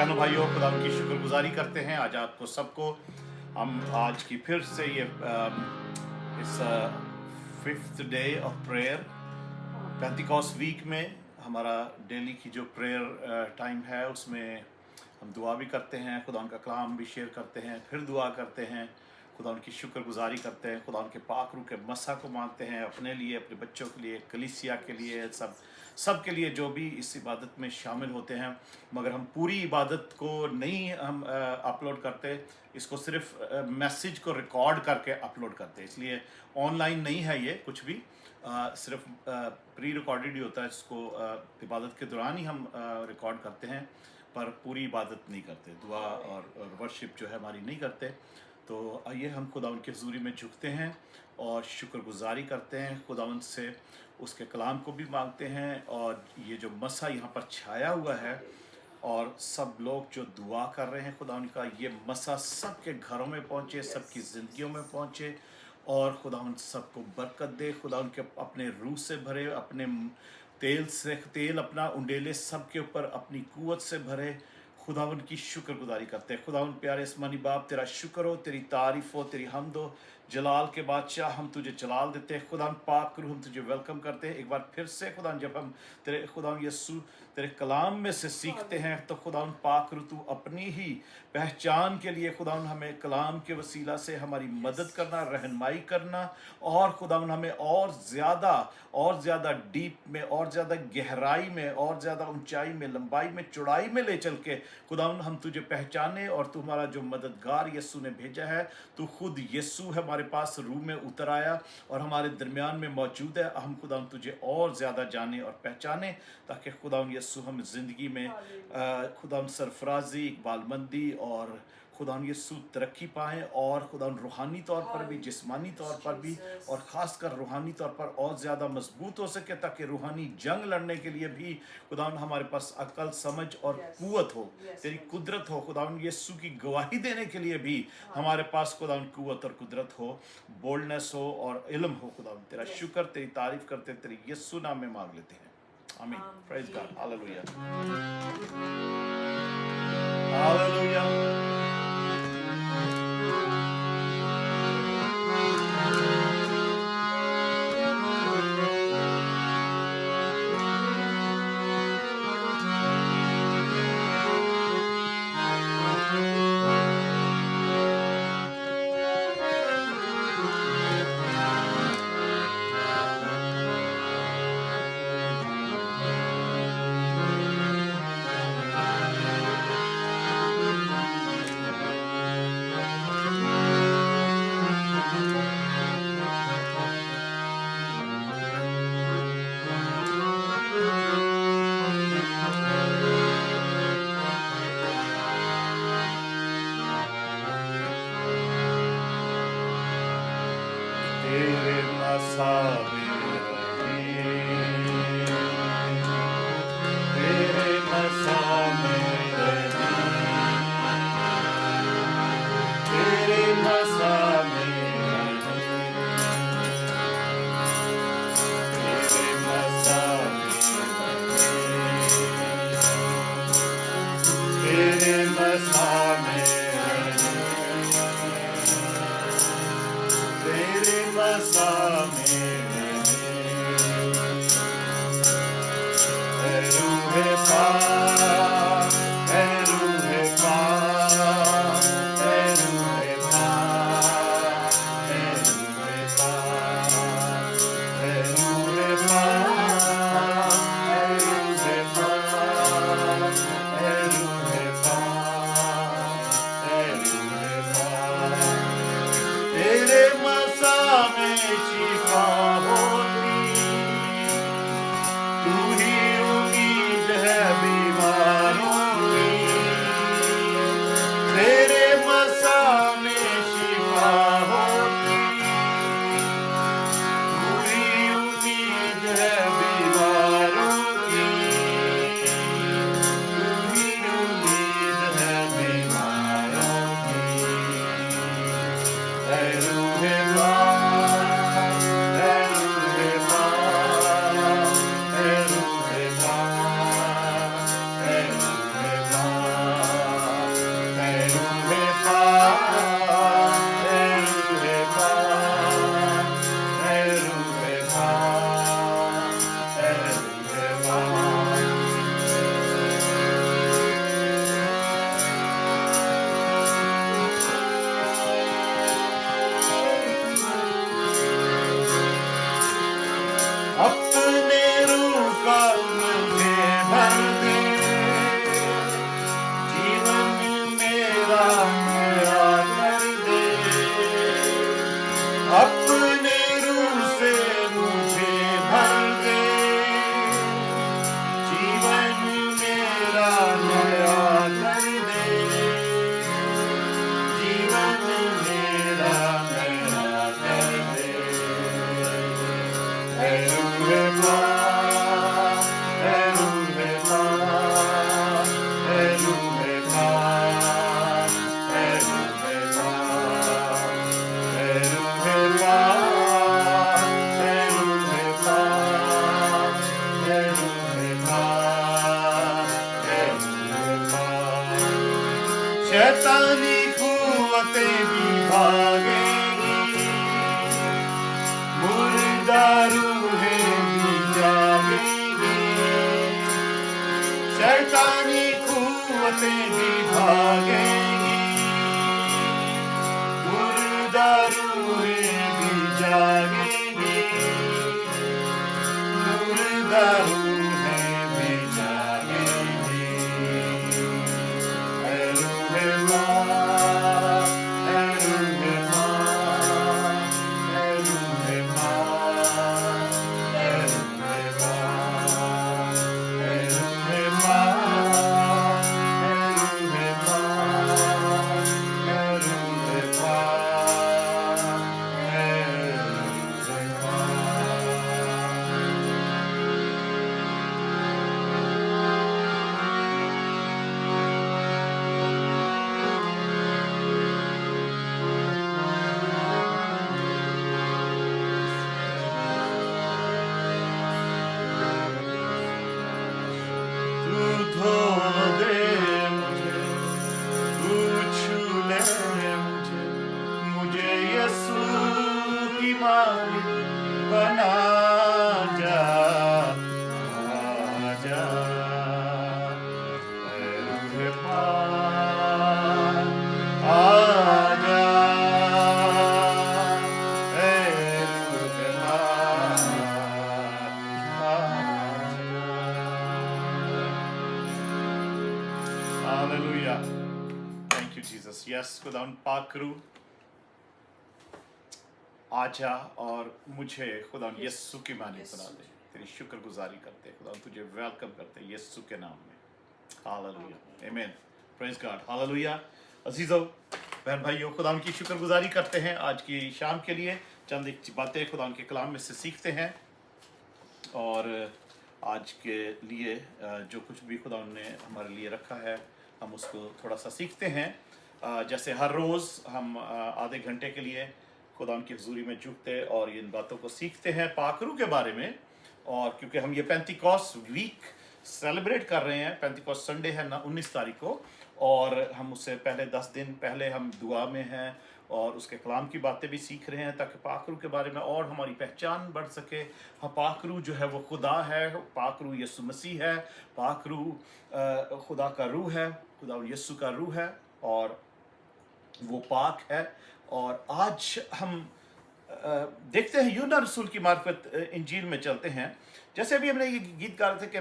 बहनों भाइयों, खुदा की शुक्रगुजारी करते हैं आज आपको सबको। हम आज की फिर से ये इस fifth day of prayer Pentecost week में हमारा डेली की जो प्रेयर टाइम है उसमें हम दुआ भी करते हैं, खुदा का कलाम भी शेयर करते हैं, फिर दुआ करते हैं, खुदा उनकी शुक्रगुजारी करते हैं, खुदा उनके पाक रूह के मसा को मांगते हैं अपने लिए, अपने बच्चों के लिए, कलीसिया के लिए, सब के लिए जो भी इस इबादत में शामिल होते हैं। मगर हम पूरी इबादत को नहीं हम अपलोड करते, इसको सिर्फ मैसेज को रिकॉर्ड करके अपलोड करते हैं, इसलिए ऑनलाइन नहीं है ये कुछ भी, सिर्फ प्री रिकॉर्डेड ही होता है। इसको इबादत के दौरान ही हम रिकॉर्ड करते हैं, पर पूरी इबादत नहीं करते, दुआ और वर्शिप जो है हमारी नहीं करते। तो आइए हम खुदावंद के हुज़ूरी में झुकते हैं और शुक्रगुजारी करते हैं, खुदावंद से उसके कलाम को भी मांगते हैं, और ये जो मसा यहाँ पर छाया हुआ है और सब लोग जो दुआ कर रहे हैं, खुदा उनका ये मसा सबके घरों में पहुँचे, सबकी ज़िंदगियों में पहुँचे, और खुदावंद सबको बरकत दे। खुदा उनके अपने रूह से भरे, अपने तेल अपना उंडेले सबके ऊपर अपनी कुव्वत से भरे। खुदावंद की शुक्रगुजारी करते हैं। खुदावंद प्यारे आसमानी बाप, तेरा शुक्र हो, तेरी तारीफ हो, तेरी हमद हो, जलाल के बादशाह, हम तुझे जलाल देते हैं। खुदावंद पाक रूह, हम तुझे वेलकम करते हैं एक बार फिर से। खुदावंद जब हम तेरे खुदावंद यीशु तेरे कलाम में से सीखते हैं तो खुदावंद पाक रूह, तू अपनी ही पहचान के लिए खुदावंद हमें कलाम के वसीला से हमारी मदद करना, रहनुमाई करना, और खुदावंद हमें और ज़्यादा डीप में, और ज़्यादा गहराई में, और ज़्यादा ऊंचाई में, लंबाई में, चौड़ाई में ले चल के खुदावंद हम तुझे पहचाने। और तू हमारा जो मददगार यीशु ने भेजा है, तू खुद यीशु है, हमारे पास रूह में उतर आया और हमारे दरमियान में मौजूद है। हम खुदावंद तुझे और ज़्यादा जाने और पहचाने, ताकि खुदावंद यीशु हम ज़िंदगी में खुदावंद सरफराजी, इकबालमंदी और खुदावंद यीशु तरक्की पाएँ, और खुदावंद रूहानी तौर पर भी, जिस्मानी तौर पर भी, और ख़ासकर रूहानी तौर पर और ज़्यादा मजबूत हो सके, ताकि रूहानी जंग लड़ने के लिए भी खुदावंद हमारे पास अक्ल, समझ और कुव्वत हो, तेरी कुदरत हो। खुदावंद यीशु की गवाही देने के लिए भी हमारे पास खुदावंद कुव्वत और कुदरत हो, बोल्डनेस हो और इल्म हो। खुदावंद तेरा शुक्र, तेरी तारीफ करते, तेरे यीशु नाम में मांग लेते हैं, आमीन। Praise God, hallelujah, hallelujah. तेरे मसा में रहे, तेरे मसा में रहे, तेरे मसा में रहे, तेरे मसा में रहे, तेरे मसा में मसा में है रूहे पाक, है रूहे पाक, है रूहे पाक, है रूहे पाक, है रूहे पाक, है रूहे पाक, है रूहे पाक, शैतानी कुव्वतें भी भागेंगी, मुर्दा रूहें भी जागेंगी, शैतानी कुव्वतें भी भागेंगी, मुर्दा रूहें भी जागेंगी, मुर्दा रूहें भी जागेंगी। ऐ रूहे माँ, ऐ रूहे माँ, ऐ रूहे माँ, ऐ रूहे माँ, ऐ रूहे माँ, ऐ रूहे माँ, ऐ रूहे माँ, ऐ रूहे माँ। तू धो दे मुझे, तू छू ले मुझे, मुझे यीशु की मालिक बना जा, आजा। ऐ रूहे पाक, आजा, ऐ रूहे पाक, आजा। Hallelujah. Thank you, Jesus. Yes, खुदावन पाक करूं, आजा और मुझे खुदावन यीशु की मालिक बना दे। तेरी शुक्रगुजारी करते हैं खुदावन, तुझे वेलकम करते हैं यीशु के नाम में। हालेलुया, आमीन, प्रेज गॉड, हालेलुया। अजीजों, बहन भाइयों, खुदावन की शुक्रगुजारी करते हैं आज की शाम के लिए। चंद एक बातें खुदावन के कलाम में से सीखते हैं और आज के लिए जो कुछ भी खुदावन ने हमारे लिए रखा है हम उसको थोड़ा सा सीखते हैं। जैसे हर रोज़ हम आधे घंटे के लिए खुदावन की हुजूरी में झुकते और इन बातों को सीखते हैं पाकरू के बारे में। और क्योंकि हम ये पेंटिकॉस्ट वीक सेलिब्रेट कर रहे हैं, पेंटिकॉस्ट संडे है ना 19 तारीख को, और हम उससे पहले 10 दिन पहले हम दुआ में हैं और उसके कलाम की बातें भी सीख रहे हैं ताकि पाकरू के बारे में और हमारी पहचान बढ़ सके। हाँ, पाकरू जो है वो खुदा है, पाकरू यीशु मसीह है, पाकरू खुदा का रूह है, खुदा यीशु का रूह है और वो पाक है। और आज हम देखते हैं यूना रसूल की मार्फत इंजील में चलते हैं। जैसे अभी हमने ये गीत गा रहे थे कि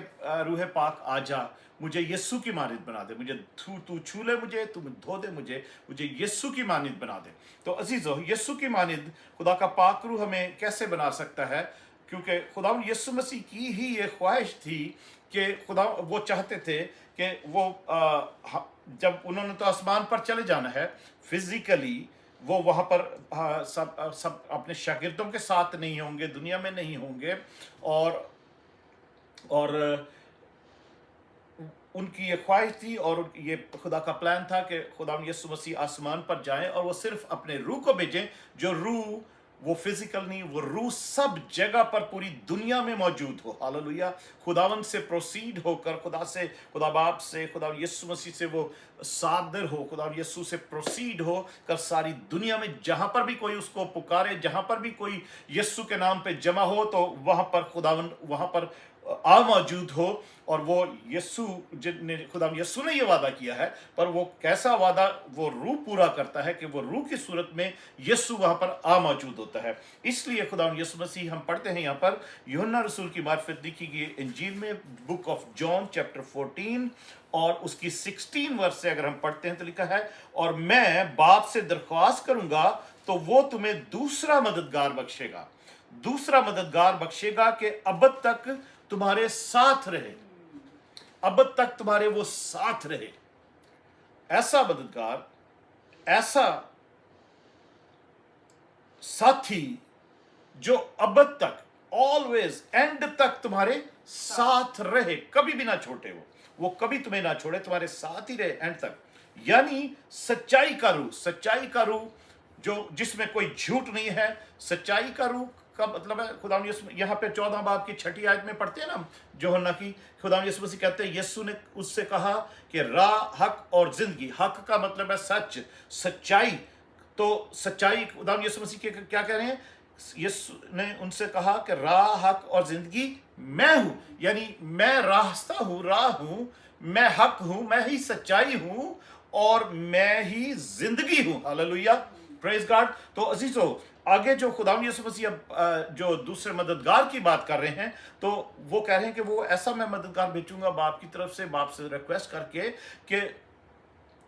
रूह पाक आजा, मुझे यीशु की मानिद बना दे, मुझे तू छू ले मुझे, तू धो दे मुझे यीशु की मानिद बना दे। तो अजीजों, यीशु की मानिद खुदा का पाक रूह हमें कैसे बना सकता है? क्योंकि खुदा यीशु मसीह की ही ये ख्वाहिश थी कि खुदा वो चाहते थे कि वो जब उन्होंने तो आसमान पर चले जाना है फिजिकली, वो वहाँ पर सब अपने शागिर्दों के साथ नहीं होंगे, दुनिया में नहीं होंगे, और उनकी ये ख्वाहिश थी और ये खुदा का प्लान था कि खुदा यीशु मसीह आसमान पर जाएं और वो सिर्फ अपने रूह को भेजें, जो रूह वो फिजिकल नहीं, वो रूह सब जगह पर पूरी दुनिया में मौजूद हो। हालेलुया। खुदावन से प्रोसीड होकर, खुदा से, खुदा बाप से, खुदा यीशु मसीह से वो सादर हो, खुदा यीशु से प्रोसीड हो कर सारी दुनिया में जहाँ पर भी कोई उसको पुकारे, जहाँ पर भी कोई यीशु के नाम पे जमा हो, तो वहाँ पर खुदावन वहाँ पर आ मौजूद हो। और वो यीशु जिन्हें खुदा यीशु ने ये वादा किया है, पर वो कैसा वादा वो रूह पूरा करता है कि वो रूह की सूरत में यीशु वहाँ पर आ मौजूद होता है। इसलिए खुदा यीशु मसीह, हम पढ़ते हैं यहाँ पर यूहन्ना रसूल की मार्फत लिखी गई इंजील में, बुक ऑफ जॉन चैप्टर 14 और उसकी 16 वर्स से अगर हम पढ़ते हैं तो लिखा है, और मैं बाप से दरख्वास्त करूंगा तो वो तुम्हें दूसरा मददगार बख्शेगा, दूसरा मददगार बख्शेगा कि अब तक तुम्हारे साथ रहे, अब तक तुम्हारे वो साथ रहे। ऐसा मददगार, ऐसा साथी जो अब तक, ऑलवेज, एंड तक तुम्हारे साथ रहे, कभी भी ना छोटे वो कभी तुम्हें ना छोड़े, तुम्हारे साथ ही रहे एंड तक। यानी सच्चाई का रूह, सच्चाई का रूह जो जिसमें कोई झूठ नहीं है, सच्चाई का रूह का मतलब है खुदावंद यीशु, यहाँ पे 14 बाब की 6 आयत में पढ़ते हैं ना यूहन्ना की, खुदावंद यीशु मसीह कहते हैं, यीशु ने उससे कहा कि राह, हक और जिंदगी, हक का मतलब है सच, सच्चाई, तो सच्चाई खुदावंद यीशु मसीह के क्या कह रहे हैं, यीशु ने उनसे कहा कि राह, हक और जिंदगी मैं हूं, यानी मैं रास्ता हूं, राह हूं, मैं हक हूं, मैं ही सच्चाई हूं और मैं ही जिंदगी हूं। Hallelujah, praise God. तो अजीजों, आगे जो खुदावंद यीशु मसीह जो दूसरे मददगार की बात कर रहे हैं, तो वो कह रहे हैं कि वो ऐसा मैं मददगार भेजूंगा बाप की तरफ से, बाप से रिक्वेस्ट करके कि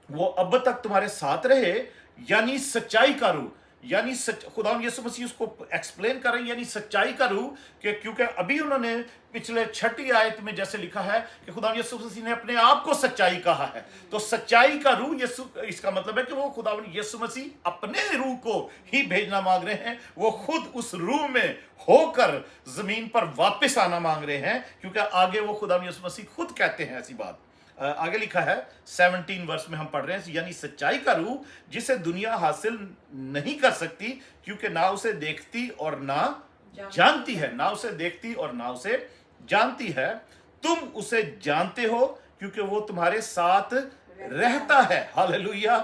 वो अब तक तुम्हारे साथ रहे, यानी सच्चाई का रूह, यानी खुदावंद यीशु मसीह उसको एक्सप्लेन कर रहे हैं, यानी सच्चाई का रूह, कि क्योंकि अभी उन्होंने पिछले 6 आयत में जैसे लिखा है कि खुदावंद यीशु मसीह ने अपने आप को सच्चाई कहा है, तो सच्चाई का रूह यीशु, इसका मतलब है कि वो खुदावंद यीशु मसीह अपने रूह को ही भेजना मांग रहे हैं, वो खुद उस रूह में होकर जमीन पर वापस आना मांग रहे हैं, क्योंकि आगे वो खुदावंद यीशु मसीह खुद कहते हैं ऐसी बात। आगे लिखा है 17 वर्ष में हम पढ़ रहे हैं, यानी सच्चाई का रूह जिसे दुनिया हासिल नहीं कर सकती, क्योंकि ना उसे देखती और ना जानती है, ना उसे देखती और ना उसे जानती है। तुम उसे जानते हो क्योंकि वो तुम्हारे साथ रहता है। हालेलुया,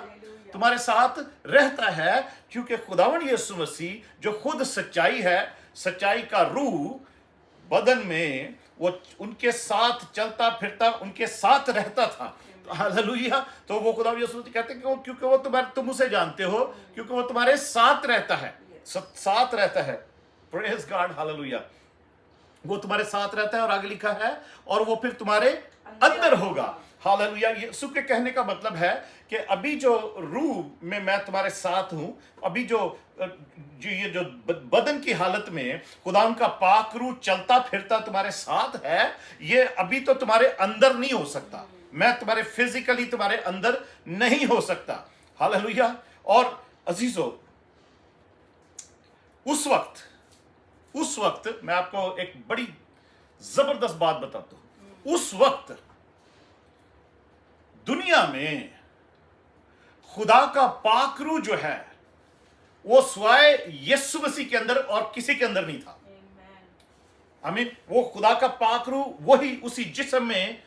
तुम्हारे साथ रहता है, क्योंकि खुदावंद यीशु मसीह जो खुद सच्चाई है, सच्चाई का रूह बदन में वो उनके साथ चलता फिरता, उनके साथ रहता था। हालेलुया। तो वो खुदावंद यीशु मसीह कहते हैं कि क्योंकि वो तुम उसे जानते हो, क्योंकि वो तुम्हारे साथ रहता है, साथ रहता है। Praise God, hallelujah. वो तुम्हारे साथ रहता है, और आगे लिखा है और वो फिर तुम्हारे अंदर होगा। हालेलुया। यीशु के कहने का मतलब है कि अभी जो रूह में मैं तुम्हारे साथ हूं, अभी जो ये जो बदन की हालत में खुदावंद का पाक रूह चलता फिरता तुम्हारे साथ है, ये अभी तो तुम्हारे अंदर नहीं हो सकता, मैं तुम्हारे फिजिकली तुम्हारे अंदर नहीं हो सकता। हालेलुया। और अजीजों, उस वक्त मैं आपको एक बड़ी जबरदस्त बात बताता हूं। उस वक्त दुनिया में खुदा का पाक रूह जो है वो स्वाय यीशु मसीह के अंदर और किसी के अंदर नहीं था। आमीन। वो खुदा का पाक रूह वही उसी जिस्म में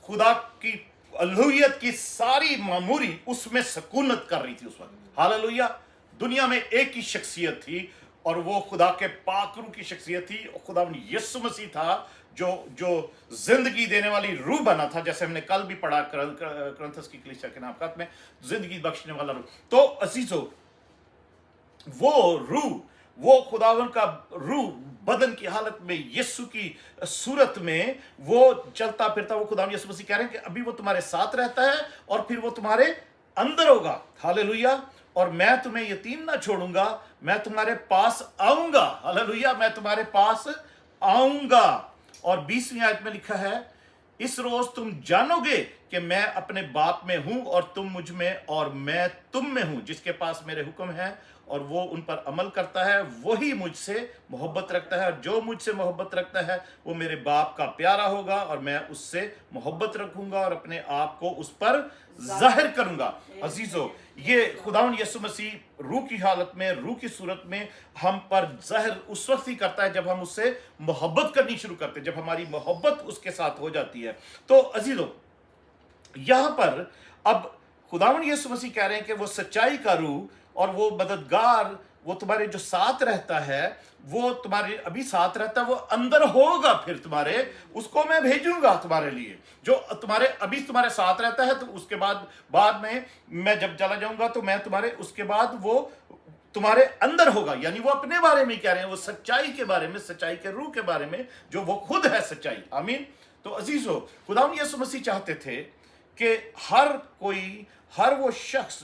खुदा की अलूहियत की सारी मामूरी उसमें सकूनत कर रही थी उस वक्त। हालेलुया। दुनिया में एक ही शख्सियत थी और वो खुदा के पाक रूह की शख्सियत थी। खुदावंद यीशु मसीह था जो जिंदगी देने वाली रूह बना था, जैसे हमने कल भी पढ़ा करंथस की कलीसिया के नामकात में, जिंदगी बख्शने वाला रूह। तो अजीजों, वो रूह, वो खुदावंद का रूह बदन की हालत में यीशु की सूरत में वो चलता फिरता, वो खुदावंद यीशु मसीह कह रहे हैं कि अभी वो तुम्हारे साथ रहता है और फिर वो तुम्हारे अंदर होगा। हालेलुया। और मैं तुम्हें यतीम ना छोड़ूंगा, मैं तुम्हारे पास आऊंगा। हालेलुया, मैं तुम्हारे पास आऊंगा। और 20वीं आयत में लिखा है, इस रोज तुम जानोगे कि मैं अपने बाप में हूं और तुम मुझ में और मैं तुम में हूं। जिसके पास मेरे हुक्म है और वो उन पर अमल करता है, वही मुझसे मोहब्बत रखता है, और जो मुझसे मोहब्बत रखता है वो मेरे बाप का प्यारा होगा और मैं उससे मोहब्बत रखूंगा और अपने आप को उस पर जाहिर करूंगा। अजीजों, ये खुदावंद यीशु मसीह रूह की हालत में, रूह की सूरत में हम पर जाहिर उस वक्त ही करता है जब हम उससे मोहब्बत करनी शुरू करते हैं, जब हमारी मोहब्बत उसके साथ हो जाती है। तो अजीजों, यहां पर अब खुदावंद यीशु मसीह कह रहे हैं कि वो सच्चाई का रूह और वो मददगार, वो तुम्हारे जो साथ रहता है, वो तुम्हारे अभी साथ रहता है, वो अंदर होगा, फिर तुम्हारे उसको मैं भेजूंगा तुम्हारे लिए, जो तुम्हारे अभी तुम्हारे साथ रहता है। तो उसके बाद में मैं जब चला जाऊंगा तो मैं तुम्हारे, उसके बाद वो तुम्हारे अंदर होगा। यानी वो अपने बारे में कह रहे हैं, वो सच्चाई के बारे में, सच्चाई के रूह के बारे में, जो वो खुद है सच्चाई। आमीन। तो अजीजों, खुदावंद यीशु मसीह चाहते थे कि हर वो शख्स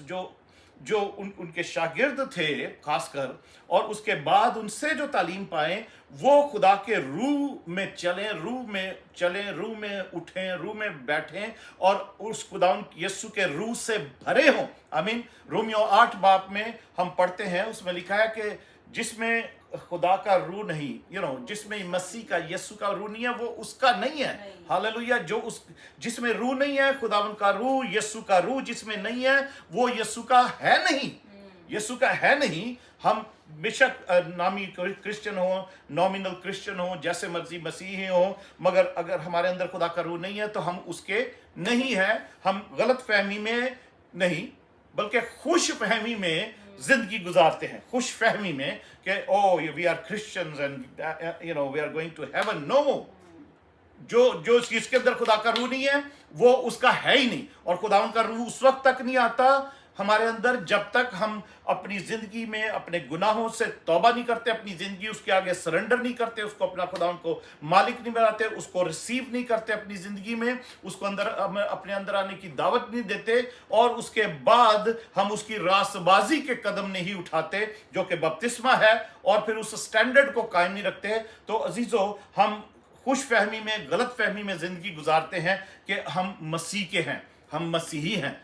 जो उनके शागिर्द थे खासकर, और उसके बाद उनसे जो तालीम पाएं, वो खुदा के रूह में चलें, रूह में उठें, रूह में बैठें और उस खुदावंद यीशु के रूह से भरे हों। आमीन। रोमियो 8 बाब में हम पढ़ते हैं, उसमें लिखा है कि जिसमें खुदा का रूह नहीं, जिसमें मसीह का, यीशु का रूह नहीं है, वो उसका नहीं है। हालेलुया। जिसमें रूह नहीं है, खुदावंद का रूह, यीशु का रूह जिसमें नहीं है, वो यीशु का है नहीं। यीशु का है नहीं। हम बेशक नामी क्रिश्चियन हो, नॉमिनल क्रिश्चियन हो, जैसे मर्जी मसीही हो, मगर अगर हमारे अंदर खुदा का रूह नहीं है तो हम उसके नहीं है। हम गलत फहमी में नहीं बल्कि खुश फहमी में जिंदगी गुजारते हैं, खुश फहमी में कि oh we are Christians and you know we are going to heaven. No, जो जिसके अंदर खुदा का रूह नहीं है वो उसका है ही नहीं। और खुदावन का रूह उस वक्त तक नहीं आता हमारे अंदर जब तक हम अपनी जिंदगी में अपने गुनाहों से तौबा नहीं करते, अपनी जिंदगी उसके आगे सरेंडर नहीं करते, उसको अपना खुदावन को मालिक नहीं बनाते, उसको रिसीव नहीं करते अपनी जिंदगी में, उसको अपने अंदर आने की दावत नहीं देते, और उसके बाद हम उसकी रासबाजी के कदम नहीं उठाते जो कि बपतिस्मा है, और फिर उस स्टैंडर्ड को कायम नहीं रखते। तो अजीजों, हम खुश फहमी में, गलत फहमी में जिंदगी गुजारते हैं कि हम मसीह के हैं, हम मसीही हैं।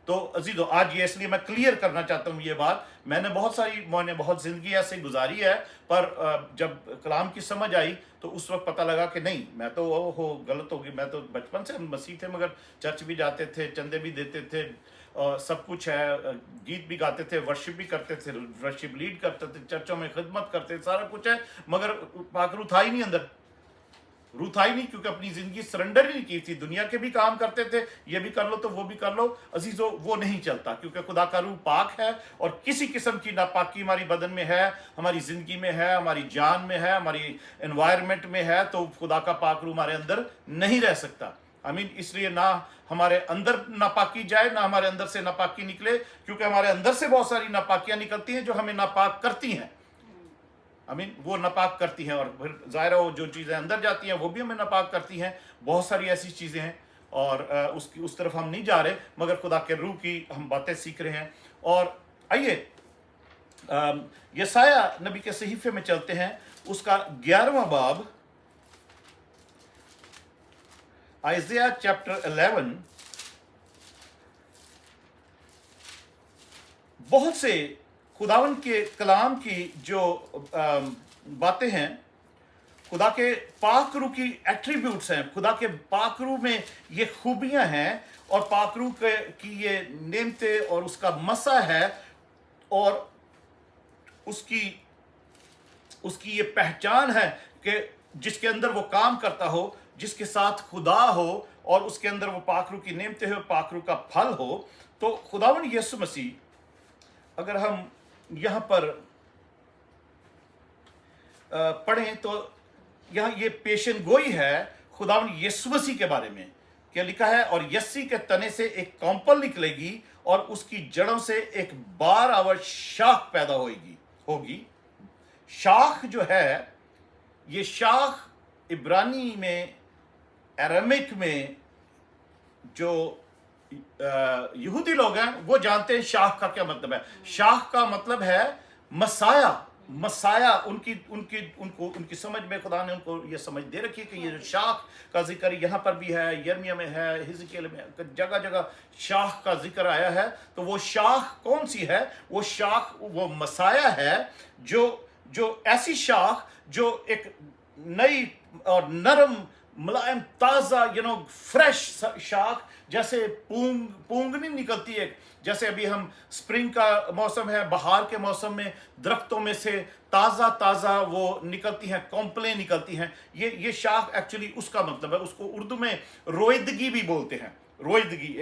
तो अजीजों, आज ये इसलिए मैं क्लियर करना चाहता हूँ ये बात। मैंने बहुत जिंदगी ऐसे गुजारी है, पर जब कलाम की समझ आई तो उस वक्त पता लगा कि नहीं, मैं तो गलत होगी। मैं तो बचपन से मसीह थे, मगर चर्च भी जाते थे, चंदे भी देते थे, सब कुछ है, गीत भी गाते थे, वर्शिप भी करते थे, वर्शिप लीड करते थे, चर्चों में खिदमत करते थे, सारा कुछ है, मगर पाकरू था ही नहीं अंदर, रूह था ही नहीं, क्योंकि अपनी जिंदगी सरेंडर ही नहीं की थी। दुनिया के भी काम करते थे, ये भी कर लो तो वो भी कर लो। अजीजों, वो नहीं चलता, क्योंकि खुदा का रूह पाक है, और किसी किस्म की नापाकी हमारी बदन में है, हमारी जिंदगी में है, हमारी जान में है, हमारी एनवायरनमेंट में है, तो खुदा का पाक रूह हमारे अंदर नहीं रह सकता। इसलिए ना हमारे अंदर नापाकी जाए, ना हमारे अंदर से नापाकी निकले, क्योंकि हमारे अंदर से बहुत सारी नापाकियां निकलती हैं जो हमें नापाक करती हैं। वो नापाक करती हैं, और फिर ज़ाहिर हो जो चीज़ें अंदर जाती हैं वो भी हमें नापाक करती हैं। बहुत सारी ऐसी चीज़ें हैं, और उस तरफ हम नहीं जा रहे, मगर खुदा के रूह की हम बातें सीख रहे हैं। और आइए यसाया नबी के सहीफे में चलते हैं, उसका 11वां बाब, आइज़िया चैप्टर 11। बहुत से खुदावन के कलाम की जो बातें हैं, खुदा के पाकरू की एट्रीब्यूट्स हैं, खुदा के पाकरू में ये खूबियां हैं, और पाकरू की ये नेमतें और उसका मसा है, और उसकी ये पहचान है कि जिसके अंदर वो काम करता हो, जिसके साथ खुदा हो, और उसके अंदर वो पाकरू की नेमतें हो, पाकरू का फल हो। तो खुदावन यीशु मसीह, अगर हम यहाँ पर पढ़ें तो यहाँ ये पेशन गोई है खुदावन यीशु मसीह के बारे में। क्या लिखा है? और यस्सी के तने से एक कौंपल निकलेगी, और उसकी जड़ों से एक 12 शाख पैदा होगी। शाख जो है, ये शाख इब्रानी में, अरामिक में, जो यहूदी लोग हैं वो जानते हैं शाख का क्या मतलब है। शाख का मतलब है मसाया। उनकी समझ में खुदा ने उनको ये समझ दे रखी है कि ये शाख का जिक्र यहाँ पर भी है, यर्मिया में है, हिजकिय्याह में, जगह जगह शाख का जिक्र आया है। तो वो शाख कौन सी है? वो शाख वो मसाया है, जो ऐसी शाख जो एक नई और नरम, मुलायम, ताज़ा, फ्रेश शाख, जैसे पूंगनी निकलती है। जैसे अभी हम स्प्रिंग का मौसम है, बहार के मौसम में दरख्तों में से ताज़ा वो निकलती हैं, कौंपलें निकलती हैं। ये शाख एक्चुअली उसका मतलब है। उसको उर्दू में रोइदगी भी बोलते हैं। रोइदगी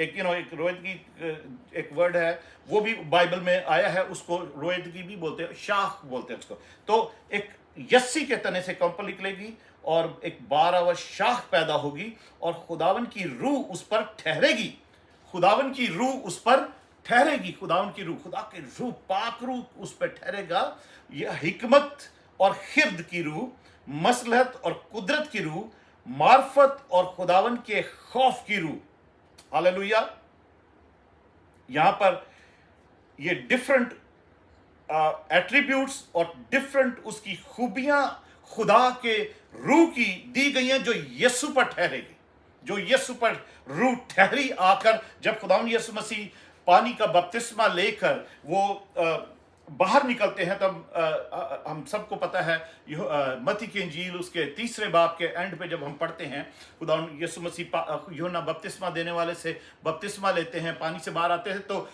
एक वर्ड है, वो भी बाइबल में आया है, उसको रोइदगी भी बोलते हैं, शाख बोलते हैं उसको। तो एक यस्सी के तने से कौंपल निकलेगी, और एक 12 शाख पैदा होगी, और खुदावन की रूह उस पर ठहरेगी। खुदावन की रूह उस पर ठहरेगी। खुदावन की रूह, खुदा की रूह, पाक रूह उस पर ठहरेगा। यह हिकमत और खिर्द की रूह, मसलहत और कुदरत की रूह, मार्फत और खुदावन के खौफ की रूह। हालेलुया। यहां पर ये डिफरेंट एट्रीब्यूट्स और डिफरेंट उसकी खूबियां खुदा के रूह की दी गई हैं, जो यीशु पर ठहरेगी, जो यीशु पर रूह ठहरी आकर। जब खुदावंद यीशु मसीह पानी का बपतिस्मा लेकर वो बाहर निकलते हैं, तब हम सबको पता है, मत्ती की इंजील उसके 3 बाब के एंड पे जब हम पढ़ते हैं, खुदावंद यीशु मसीह यूहन्ना बपतिस्मा देने वाले से बपतिस्मा लेते हैं, पानी से बाहर आते हैं, तो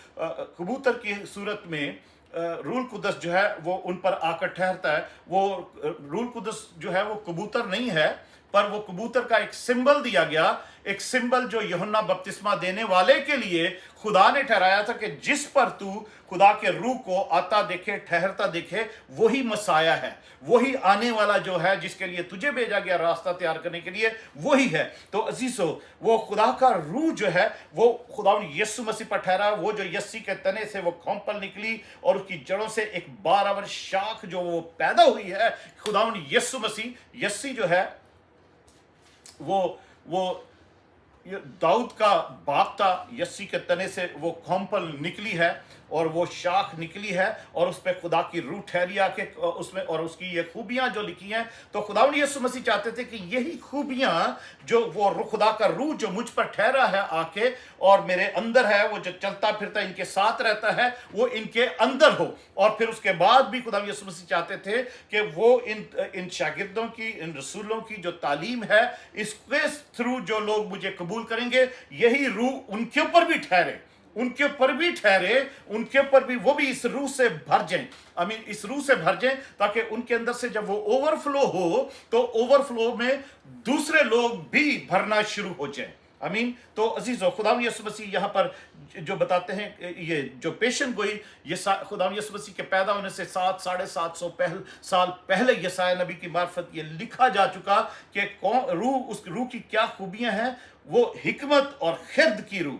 कबूतर की सूरत में रूल कुदस जो है वो उन पर आकर ठहरता है। वो रूल कुदस जो है वो कबूतर नहीं है, पर वो कबूतर का एक सिंबल दिया गया, एक सिंबल जो यूहन्ना बपतिस्मा देने वाले के लिए खुदा ने ठहराया था कि जिस पर तू खुदा के रूह को आता देखे, ठहरता देखे, वही मसाया है, वही आने वाला जो है, जिसके लिए तुझे भेजा गया रास्ता तैयार करने के लिए, वही है। तो अजीजों, वो खुदा का रूह जो है वो खुदा यीशु मसीह पर ठहरा। वो जो यस्सी के तने से वो खोंपल निकली और उसकी जड़ों से एक 12 वर्ष शाख जो वो पैदा हुई है, खुदा यीशु मसीह, यस्सी जो है वो ये दाऊद का बाप था, यस्सी के तने से वो खोंपल निकली है और वो शाख निकली है और उस पर खुदा की रूह ठहरी आके उसमें, और उसकी ये खूबियां जो लिखी हैं। तो खुदा यीशु मसीह चाहते थे कि यही खूबियां जो वो खुदा का रूह जो मुझ पर ठहरा है आके और मेरे अंदर है, वो जो चलता फिरता इनके साथ रहता है, वो इनके अंदर हो। और फिर उसके बाद भी खुदा यीशु मसीह चाहते थे कि वो इन शागिर्दों की, इन रसूलों की जो तालीम है, इसके थ्रू जो लोग मुझे कबूल करेंगे, यही रूह उनके ऊपर भी ठहरे, उनके ऊपर भी ठहरे, उनके ऊपर भी, वो भी इस रूह से भर जाएं। इस रूह से भर जाएं, ताकि उनके अंदर से जब वो ओवरफ्लो हो तो ओवरफ्लो में दूसरे लोग भी भरना शुरू हो जाएं। तो अजीजों, खुदा यीशु मसीह यहाँ पर जो बताते हैं, ये जो पेशन गोई, ये खुदा यीशु मसीह के पैदा होने से 700-750 साल पहले यशायाह नबी की मार्फत ये लिखा जा चुका कि रूह, उस रूह की क्या खूबियां हैं। वो हिकमत और खिर्द की रूह,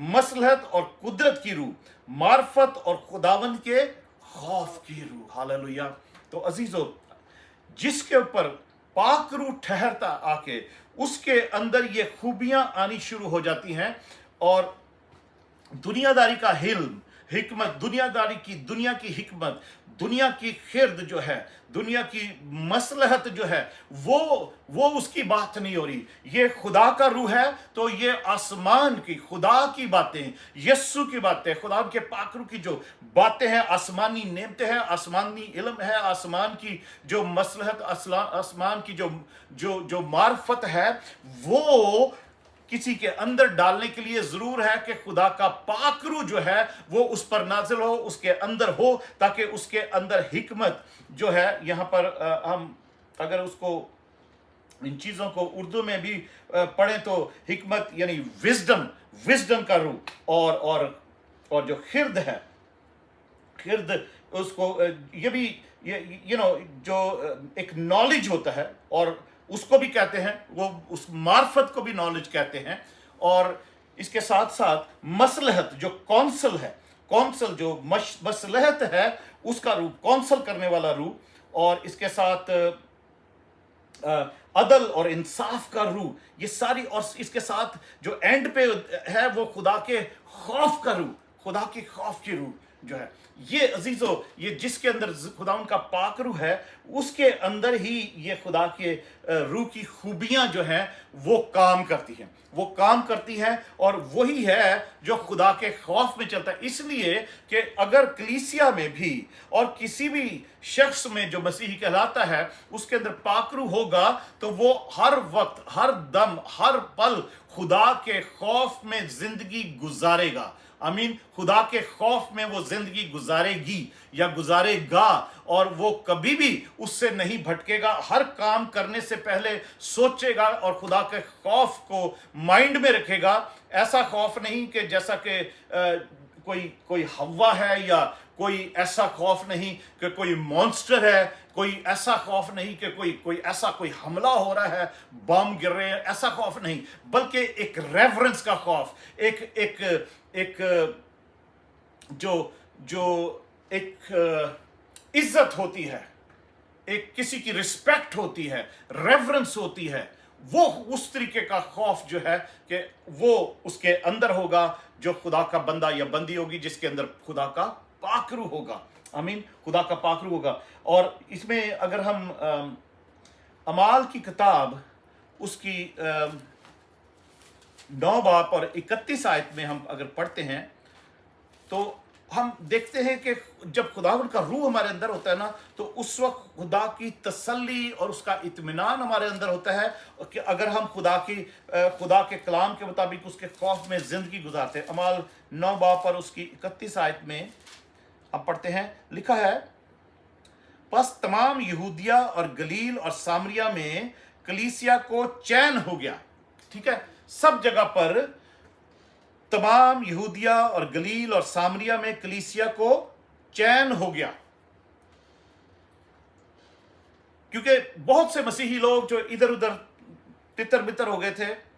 मसलहत और कुदरत की रूह, मार्फत और खुदावंद के खौफ की रूह। हालेलुया। तो अजीजों, जिसके ऊपर पाक रूह ठहरता आके, उसके अंदर ये खूबियां आनी शुरू हो जाती हैं और दुनियादारी का हिल्म, हिकमत, दुनिया की हिकमत, दुनिया की खिर्द जो है, दुनिया की मसलहत जो है, वो उसकी बात नहीं हो रही। ये खुदा का रूह है, तो ये आसमान की, खुदा की बातें, यस्सु की बातें, खुदा के पाकरू की जो बातें हैं, आसमानी नेमतें हैं, आसमानी इल्म है, आसमान की जो मसलहत, आसमान की जो मार्फत है, वो किसी के अंदर डालने के लिए जरूर है कि खुदा का पाकरू जो है वो उस पर नाजिल हो, उसके अंदर हो, ताकि उसके अंदर हिकमत जो है, यहाँ पर हम अगर उसको, इन चीज़ों को उर्दू में भी पढ़ें तो हिकमत यानी विजडम का रूह, और जो खिर्द है, खिर्द उसको ये भी जो एक नॉलेज होता है, और उसको भी कहते हैं, वो उस मार्फत को भी नॉलेज कहते हैं। और इसके साथ साथ मसलहत जो कौंसल है, कौंसल जो मसलहत है उसका रूह, कौंसल करने वाला रूह, और इसके साथ अदल और इंसाफ का रूह, ये सारी, और इसके साथ जो एंड पे है वो खुदा के खौफ का रूह, खुदा के खौफ की रूह जो है। ये अजीजों, ये जिसके अंदर खुदा उनका पाक रूह है, उसके अंदर ही ये खुदा के रूह की खूबियां जो हैं वो काम करती हैं, वो काम करती हैं, और वही है जो खुदा के खौफ में चलता है। इसलिए कि अगर कलीसिया में भी और किसी भी शख्स में जो मसीही कहलाता है, उसके अंदर पाक रूह होगा, तो वो हर वक्त, हर दम, हर पल खुदा के खौफ में जिंदगी गुजारेगा। खुदा के खौफ में वो जिंदगी गुजारेगी या गुजारेगा, और वो कभी भी उससे नहीं भटकेगा। हर काम करने से पहले सोचेगा और खुदा के खौफ को माइंड में रखेगा। ऐसा खौफ नहीं कि जैसा कि कोई हवा है, या कोई ऐसा खौफ नहीं कि कोई मॉन्स्टर है, कोई ऐसा खौफ नहीं कि कोई ऐसा कोई हमला हो रहा है, बम गिर रहे हैं, ऐसा खौफ नहीं, बल्कि एक रेवरेंस का खौफ, एक जो एक इज्जत होती है, एक किसी की रिस्पेक्ट होती है, रेवरेंस होती है, वो उस तरीके का खौफ जो है कि वो उसके अंदर होगा, जो खुदा का बंदा या बंदी होगी, जिसके अंदर खुदा का पाकरू होगा। खुदा का पाकरू होगा। और इसमें अगर हम अमाल की किताब उसकी 9 बाब और 31 आयत में हम अगर पढ़ते हैं, तो हम देखते हैं कि जब खुदावंद का रूह हमारे अंदर होता है ना, तो उस वक्त खुदा की तसल्ली और उसका इत्मीनान हमारे अंदर होता है कि अगर हम खुदा के कलाम के मुताबिक उसके खौफ में जिंदगी गुजारते हैं। अमाल 9 बाब पर उसकी 31 आयत में अब पढ़ते हैं, लिखा है, बस तमाम यहूदिया और गलील और सामरिया में कलीसिया को चैन हो गया। ठीक है, सब जगह पर तमाम यहूदिया और गलील और सामरिया में कलीसिया को चैन हो गया, क्योंकि बहुत से मसीही लोग जो इधर उधर तितर बितर हो गए थे,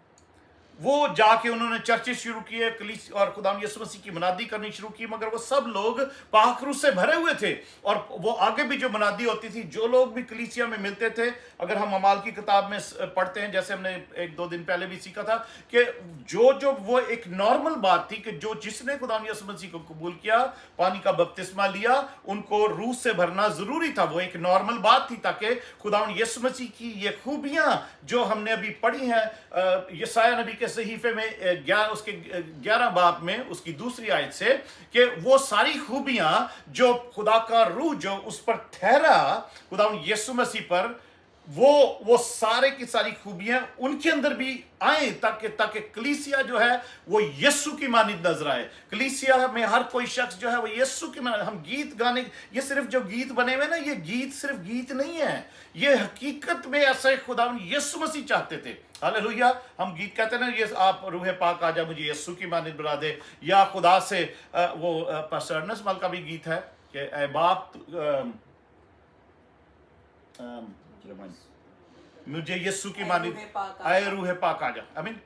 वो जाके उन्होंने चर्चें शुरू किए, कलीसिया और खुदाम यीशु मसीह की मनादी करनी शुरू की, मगर वो सब लोग पाखरू से भरे हुए थे। और वो आगे भी जो मनादी होती थी, जो लोग भी कलीसिया में मिलते थे, अगर हम अमाल की किताब में पढ़ते हैं, जैसे हमने 1-2 दिन पहले भी सीखा था, कि जो वो एक नॉर्मल बात थी कि जो जिसने खुदाम यीशु मसीह को कबूल किया, पानी का बपतिस्मा लिया, उनको रूह से भरना जरूरी था। वो एक नॉर्मल बात थी, ताकि खुदाम यीशु मसीह की ये खूबियां जो हमने अभी पढ़ी हैं यशायाह नबी के सहीफे में उसके 11 बाब में उसकी दूसरी आयत से, कि वो सारी खूबियां जो खुदा का रूह जो उस पर ठहरा खुदा यीशु मसीह पर, वो सारे की सारी खूबियां उनके अंदर भी आए, ताकि कलीसिया जो है वो यीशु की मानिंद नजर आए। कलीसिया में हर कोई शख्स जो है वो यीशु की मानिंद। हम गीत गाने, ये सिर्फ जो गीत बने हुए ना, ये गीत सिर्फ गीत नहीं है, ये हकीकत में ऐसे खुदा यीशु मसीह चाहते थे। हालेलुया। हम गीत कहते हैं ना, ये आप रूह पाक आजा मुझे यीशु की मानिंद बना दे, या खुदा से वो पास्टर अर्नेस्ट मल का भी गीत है कि ऐ बाप मुझे यीशु की मानिद, आए रूह पाक आजा, आई मीन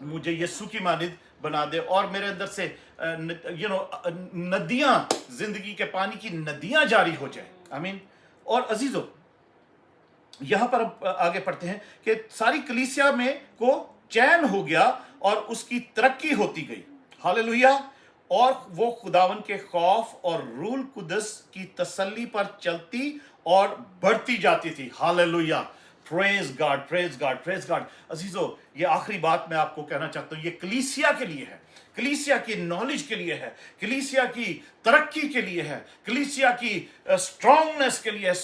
मुझे यीशु की मानिद बना दे, और मेरे अंदर से नदियां, जिंदगी के पानी की नदियां जारी हो जाए, आई मीन। और अजीजों, यहां पर हम आगे पढ़ते हैं कि सारी कलीसिया में को चैन हो गया और उसकी तरक्की होती गई। हालेलुया। और वो खुदावन के खौफ और रूल कुदस की तसल्ली पर चलती और बढ़ती जाती थी। Hallelujah. Praise God, praise God, praise God. अजीजों, ये आखिरी बात मैं आपको कहना चाहता हूं, ये कलीसिया के लिए है, कलीसिया की नॉलेज के लिए है, कलीसिया की तरक्की के लिए है, कलीसिया की स्ट्रांगनेस के लिए है,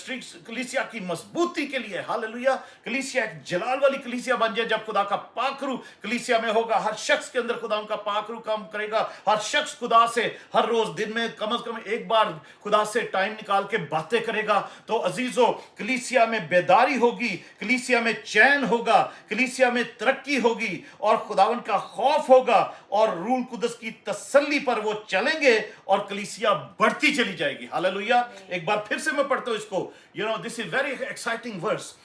कलीसिया की मजबूती के लिए। हालेलुया। कलीसिया एक जलाल वाली कलीसिया बन जाए, जब खुदा का पाखरू कलीसिया में होगा, हर शख्स के अंदर खुदा का पाखरू काम करेगा, हर शख्स खुदा से हर रोज दिन में कम से कम एक बार खुदा से टाइम निकाल के बातें करेगा। तो अजीजों, कलीसिया में बेदारी होगी, कलीसिया में चैन होगा, कलीसिया में तरक्की होगी, और खुदावन का खौफ होगा, और रूल कुदस की तसल्ली पर वो चलेंगे, और कलीसिया बढ़ती चली जाएगी। हालेलुया। एक बार फिर से मैं पढ़ता हूं इसको, this is very exciting verse.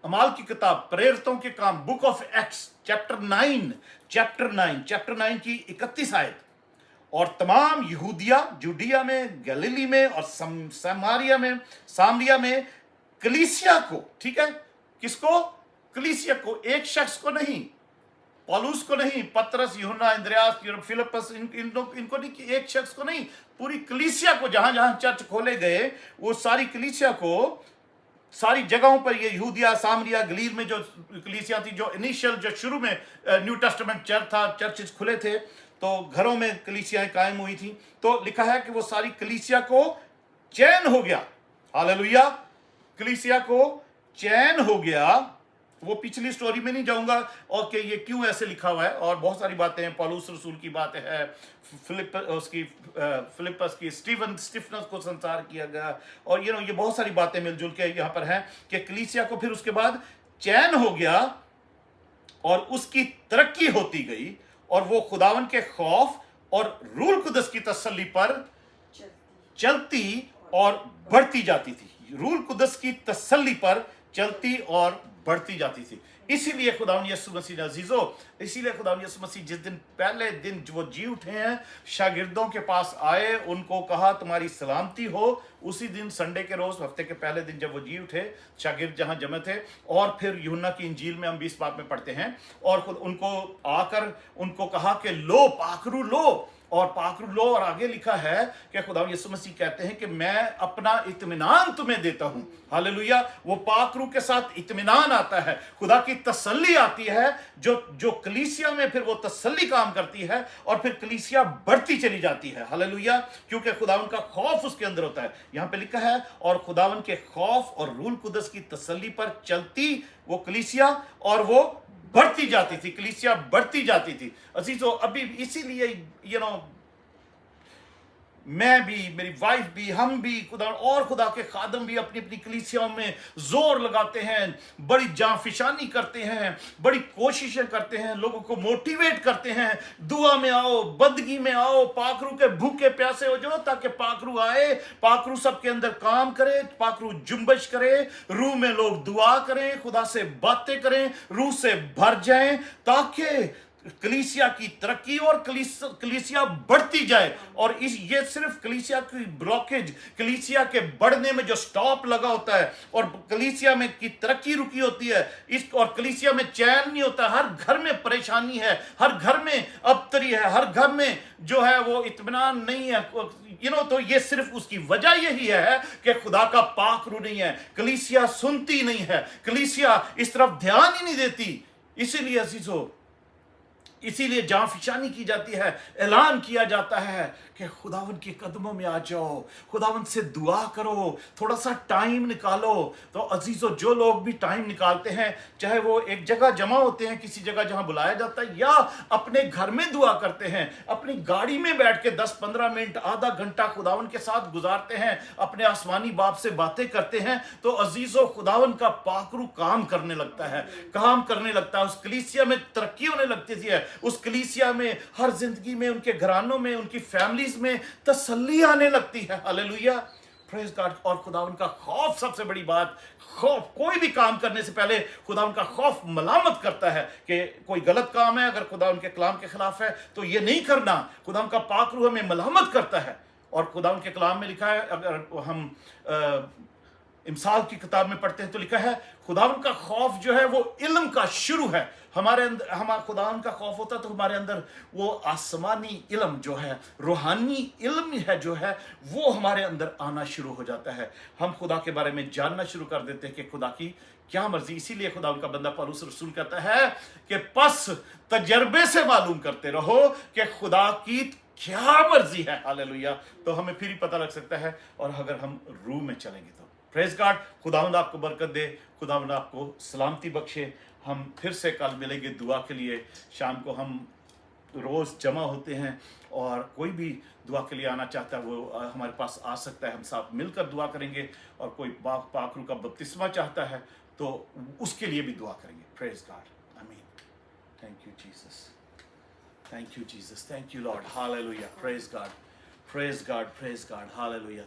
अमाल की किताब, प्रेरितों के काम, बुक ऑफ एक्ट्स, चैप्टर 9 की 31 आयत। और तमाम यहूदिया, जूडिया में, गलीली में और सामरिया में कलीसिया को, ठीक है, किसको? कलीसिया को, एक शख्स को नहीं, पौलुस को नहीं, पतरस, यूहन्ना, इंद्रियास, फिलिपस, इनको नहीं, एक शख्स को नहीं, पूरी कलीसिया को। जहां जहां चर्च खोले गए, वो सारी कलीसिया को, सारी जगहों पर, ये यहूदिया, सामरिया, गलील में जो कलीसिया थी, जो इनिशियल, जो शुरू में न्यू टेस्टामेंट चर्च था, चर्चेस खुले थे, तो घरों में कलीसियाएं कायम हुई थी। तो लिखा है कि वो सारी कलीसिया को चैन हो गया। हालेलुया। कलीसिया को चैन हो गया। वो पिछली स्टोरी में नहीं जाऊंगा, और कि ये क्यों ऐसे लिखा हुआ है, और बहुत सारी बातें हैं, पौलुस रसूल की बातें है, फिलिपस की, स्टीफनस को संसार किया गया, और ये बहुत सारी बातें मिलजुल के यहाँ पर हैं कि कलीसिया को फिर उसके बाद चैन हो गया और उसकी तरक्की होती गई, और वो खुदावन के खौफ और रूल कुदस की तसल्ली पर चलती और बढ़ती जाती थी। रूल कुदस की तसल्ली पर चलती और बढ़ती जाती थी। इसीलिए खुदावंद यीशु मसीह ने, अजीजों, इसीलिए खुदावंद यीशु मसीह जिस दिन, पहले दिन वो जी उठे हैं, शागिर्दों के पास आए, उनको कहा तुम्हारी सलामती हो। उसी दिन, संडे के रोज, हफ्ते के पहले दिन जब वो जी उठे, शागिर्द जहां जमे थे, और फिर यूहन्ना की इंजील में हम 20 बाब में पढ़ते हैं, और खुद उनको आकर उनको कहा कि लो, पाखरू लो, और पाखरू लो। और आगे लिखा है कि खुदावंद यीशु मसीह कहते हैं कि मैं अपना इत्मीनान तुम्हें देता हूं। हालेलुया। वो पाखरू के साथ इत्मीनान आता है, खुदा की तसल्ली आती है, जो कलीसिया में फिर वो तसल्ली काम करती है, और फिर कलीसिया बढ़ती चली जाती है। हालेलुया। क्योंकि खुदावन का खौफ उसके अंदर होता है। यहां पे लिखा है, और खुदावन के खौफ और रूल कुदस की तसल्ली पर चलती वो कलीसिया, और वो बढ़ती जाती थी, कलीसिया बढ़ती जाती थी। अजीजों, अभी इसीलिए मैं भी, मेरी वाइफ भी, हम भी, खुदा और खुदा के खादम भी अपनी अपनी कलीसियाओं में जोर लगाते हैं, बड़ी जांफिशानी करते हैं, बड़ी कोशिशें करते हैं, लोगों को मोटिवेट करते हैं, दुआ में आओ, बंदगी में आओ, पाखरू के भूखे प्यासे हो जाओ, ताकि पाखरू आए, पाखरू सबके अंदर काम करे, पाखरू जुम्बश करे, रूह में लोग दुआ करें, खुदा से बातें करें, रूह से भर जाएं, ताकि कलीसिया की तरक्की और कलीसिया बढ़ती जाए। और ये सिर्फ कलीसिया की ब्लॉकेज, कलीसिया के बढ़ने में जो स्टॉप लगा होता है और कलीसिया में की तरक्की रुकी होती है, और कलीसिया में चैन नहीं होता, हर घर में परेशानी है, हर घर में अबतरी है, हर घर में जो है वो इत्मीनान नहीं है, तो ये सिर्फ उसकी वजह यही है कि खुदा का पाक रूह नहीं है, कलीसिया सुनती नहीं है, कलीसिया इस तरफ ध्यान ही नहीं देती। इसीलिए अजीजों, इसीलिए जांफिशानी की जाती है, ऐलान किया जाता है कि खुदावंद के कदमों में आ जाओ, खुदावंद से दुआ करो, थोड़ा सा टाइम निकालो। तो अजीजों, जो लोग भी टाइम निकालते हैं, चाहे वो एक जगह जमा होते हैं, किसी जगह जहां बुलाया जाता है, या अपने घर में दुआ करते हैं, अपनी गाड़ी में बैठ के 10-15 मिनट, आधा घंटा खुदावंद के साथ गुजारते हैं, अपने आसमानी बाप से बातें करते हैं, तो अजीजों, खुदावंद का पाकरू काम करने लगता है, उस कलीसिया में तरक्की होने लगती है, उस कलीसिया में, हर जिंदगी में, उनके घरानों में, उनकी फैमिलीज में तसल्ली आने लगती है। Hallelujah, praise God. और खुदावंद का खौफ, सबसे बड़ी बात, खौफ। कोई भी काम करने से पहले खुदावंद का खौफ मलामत करता है कि कोई गलत काम है, अगर खुदावंद के कलाम के खिलाफ है तो ये नहीं करना। खुदावंद का पाक रूह हमें मलामत करता है। और खुदावंद के कलाम में लिखा है, अगर हम इमसाल की किताब में पढ़ते हैं तो लिखा है, खुदावंद का खौफ जो है वो इल्म का शुरू है। हमारे अंदर, हमारा खुदावंद का खौफ होता है तो हमारे अंदर वो आसमानी इल्म जो है, रूहानी इल्म है जो है, वो हमारे अंदर आना शुरू हो जाता है। हम खुदा के बारे में जानना शुरू कर देते हैं कि खुदा की क्या मर्जी। इसीलिए खुदावंद का बंदा पौलुस रसूल कहता है कि बस तजर्बे से मालूम करते रहो कि खुदा की क्या मर्जी है। हालेलुया। तो हमें फिर ही पता लग सकता है, और अगर हम रूह में चलेंगे तो। Praise God. खुदावंद आपको बरकत दे, खुदावंद आपको सलामती बख्शे। हम फिर से कल मिलेंगे दुआ के लिए। शाम को हम रोज़ जमा होते हैं, और कोई भी दुआ के लिए आना चाहता है वो हमारे पास आ सकता है, हम साथ मिलकर दुआ करेंगे। और कोई पाक रूह का बपतिस्मा चाहता है तो उसके लिए भी दुआ करेंगे। प्रेज गॉड, आमीन। Thank you Jesus, thank you Jesus, thank you Lord. Hallelujah, praise God, praise God, praise God, hallelujah.